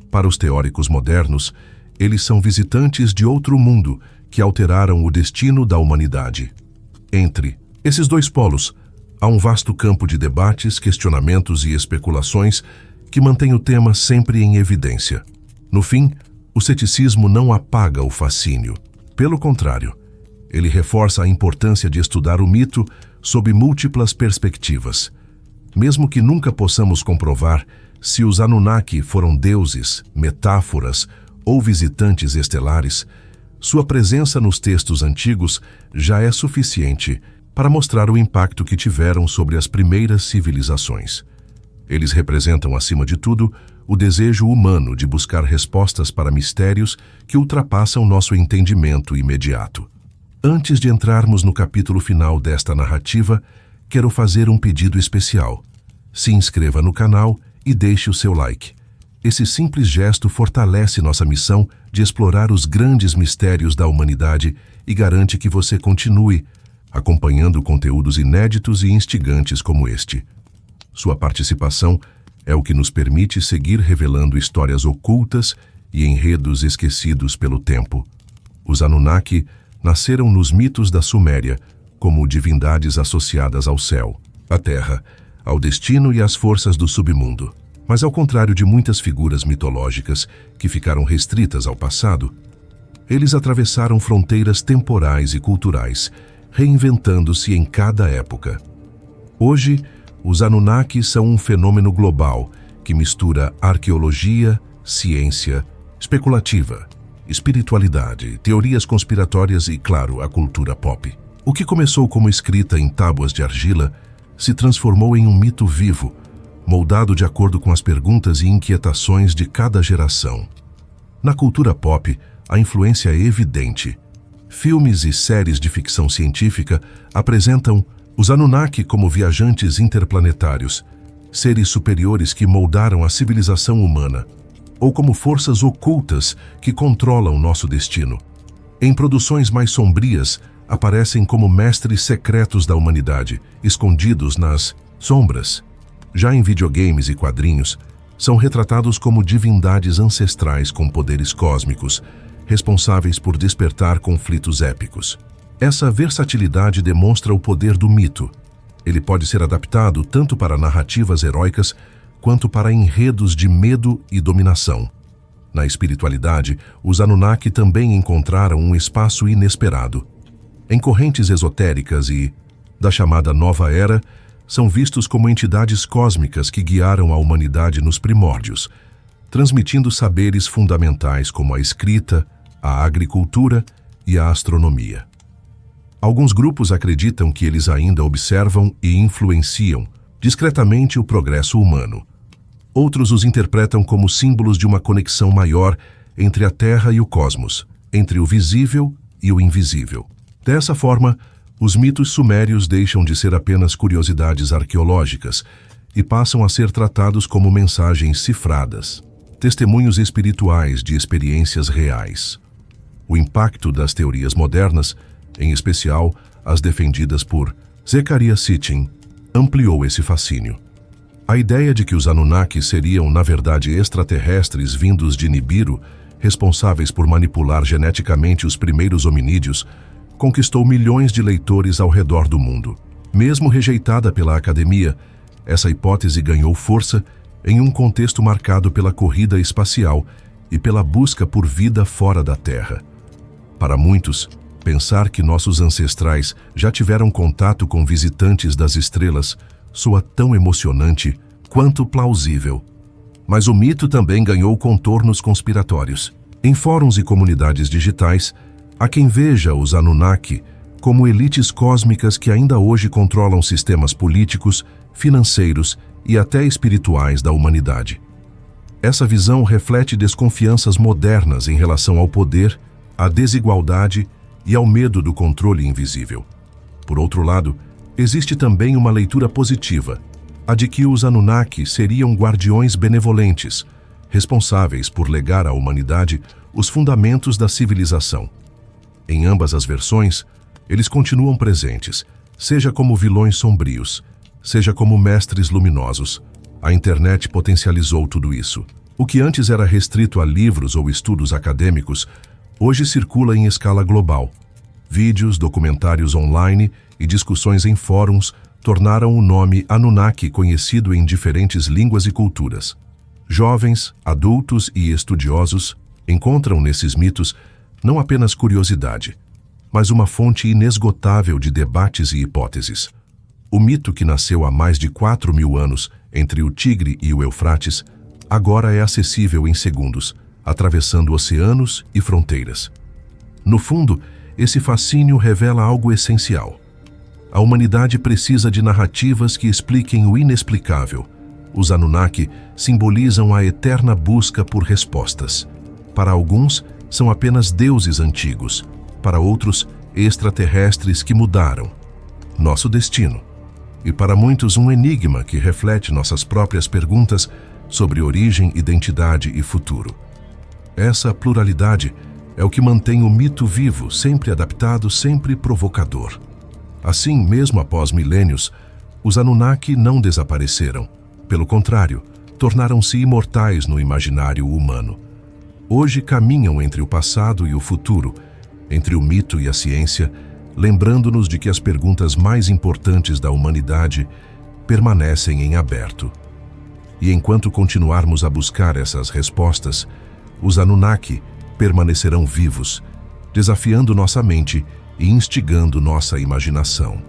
Para os teóricos modernos, eles são visitantes de outro mundo que alteraram o destino da humanidade. Entre esses dois polos, há um vasto campo de debates, questionamentos e especulações que mantém o tema sempre em evidência. No fim, o ceticismo não apaga o fascínio. Pelo contrário, ele reforça a importância de estudar o mito sob múltiplas perspectivas. Mesmo que nunca possamos comprovar se os Anunnaki foram deuses, metáforas ou visitantes estelares, Sua presença nos textos antigos já é suficiente para mostrar o impacto que tiveram sobre as primeiras civilizações. Eles representam, acima de tudo, o desejo humano de buscar respostas para mistérios que ultrapassam nosso entendimento imediato. Antes de entrarmos no capítulo final desta narrativa, quero fazer um pedido especial. Se inscreva no canal e deixe o seu like. Esse simples gesto fortalece nossa missão de explorar os grandes mistérios da humanidade e garante que você continue acompanhando conteúdos inéditos e instigantes como este. Sua participação é o que nos permite seguir revelando histórias ocultas e enredos esquecidos pelo tempo. Os Anunnaki nasceram nos mitos da Suméria como divindades associadas ao céu, à terra, ao destino e às forças do submundo. Mas ao contrário de muitas figuras mitológicas que ficaram restritas ao passado, eles atravessaram fronteiras temporais e culturais, reinventando-se em cada época. Hoje, os Anunnaki são um fenômeno global que mistura arqueologia, ciência, especulativa, espiritualidade, teorias conspiratórias e, claro, a cultura pop. O que começou como escrita em tábuas de argila se transformou em um mito vivo, moldado de acordo com as perguntas e inquietações de cada geração. Na cultura pop, a influência é evidente. Filmes e séries de ficção científica apresentam os Anunnaki como viajantes interplanetários, seres superiores que moldaram a civilização humana, ou como forças ocultas que controlam nosso destino. Em produções mais sombrias, aparecem como mestres secretos da humanidade, escondidos nas sombras. Já em videogames e quadrinhos, são retratados como divindades ancestrais com poderes cósmicos, responsáveis por despertar conflitos épicos. Essa versatilidade demonstra o poder do mito. Ele pode ser adaptado tanto para narrativas heróicas quanto para enredos de medo e dominação. Na espiritualidade, os Anunnaki também encontraram um espaço inesperado. Em correntes esotéricas e da chamada Nova Era, são vistos como entidades cósmicas que guiaram a humanidade nos primórdios, transmitindo saberes fundamentais como a escrita, a agricultura e a astronomia. Alguns grupos acreditam que eles ainda observam e influenciam discretamente o progresso humano. Outros os interpretam como símbolos de uma conexão maior entre a Terra e o cosmos, entre o visível e o invisível. Dessa forma, os mitos sumérios deixam de ser apenas curiosidades arqueológicas e passam a ser tratados como mensagens cifradas, testemunhos espirituais de experiências reais. O impacto das teorias modernas, em especial as defendidas por Zecharia Sitchin, ampliou esse fascínio. A ideia de que os Anunnaki seriam, na verdade, extraterrestres vindos de Nibiru, responsáveis por manipular geneticamente os primeiros hominídeos, conquistou milhões de leitores ao redor do mundo. Mesmo rejeitada pela academia, essa hipótese ganhou força em um contexto marcado pela corrida espacial e pela busca por vida fora da Terra. Para muitos, pensar que nossos ancestrais já tiveram contato com visitantes das estrelas soa tão emocionante quanto plausível. Mas o mito também ganhou contornos conspiratórios. Em fóruns e comunidades digitais, há quem veja os Anunnaki como elites cósmicas que ainda hoje controlam sistemas políticos, financeiros e até espirituais da humanidade. Essa visão reflete desconfianças modernas em relação ao poder, à desigualdade e ao medo do controle invisível. Por outro lado, existe também uma leitura positiva, a de que os Anunnaki seriam guardiões benevolentes, responsáveis por legar à humanidade os fundamentos da civilização. Em ambas as versões, eles continuam presentes, seja como vilões sombrios, seja como mestres luminosos. A internet potencializou tudo isso. O que antes era restrito a livros ou estudos acadêmicos, hoje circula em escala global. Vídeos, documentários online e discussões em fóruns tornaram o nome Anunnaki conhecido em diferentes línguas e culturas. Jovens, adultos e estudiosos encontram nesses mitos não apenas curiosidade, mas uma fonte inesgotável de debates e hipóteses. O mito que nasceu há mais de 4.000 anos entre o Tigre e o Eufrates agora é acessível em segundos, atravessando oceanos e fronteiras. No fundo, esse fascínio revela algo essencial. A humanidade precisa de narrativas que expliquem o inexplicável. Os Anunnaki simbolizam a eterna busca por respostas. Para alguns, são apenas deuses antigos. Para outros, extraterrestres que mudaram nosso destino. E para muitos, um enigma que reflete nossas próprias perguntas sobre origem, identidade e futuro. Essa pluralidade é o que mantém o mito vivo, sempre adaptado, sempre provocador. Assim, mesmo após milênios, os Anunnaki não desapareceram. Pelo contrário, tornaram-se imortais no imaginário humano. Hoje caminham entre o passado e o futuro, entre o mito e a ciência, lembrando-nos de que as perguntas mais importantes da humanidade permanecem em aberto. E enquanto continuarmos a buscar essas respostas, os Anunnaki permanecerão vivos, desafiando nossa mente e instigando nossa imaginação.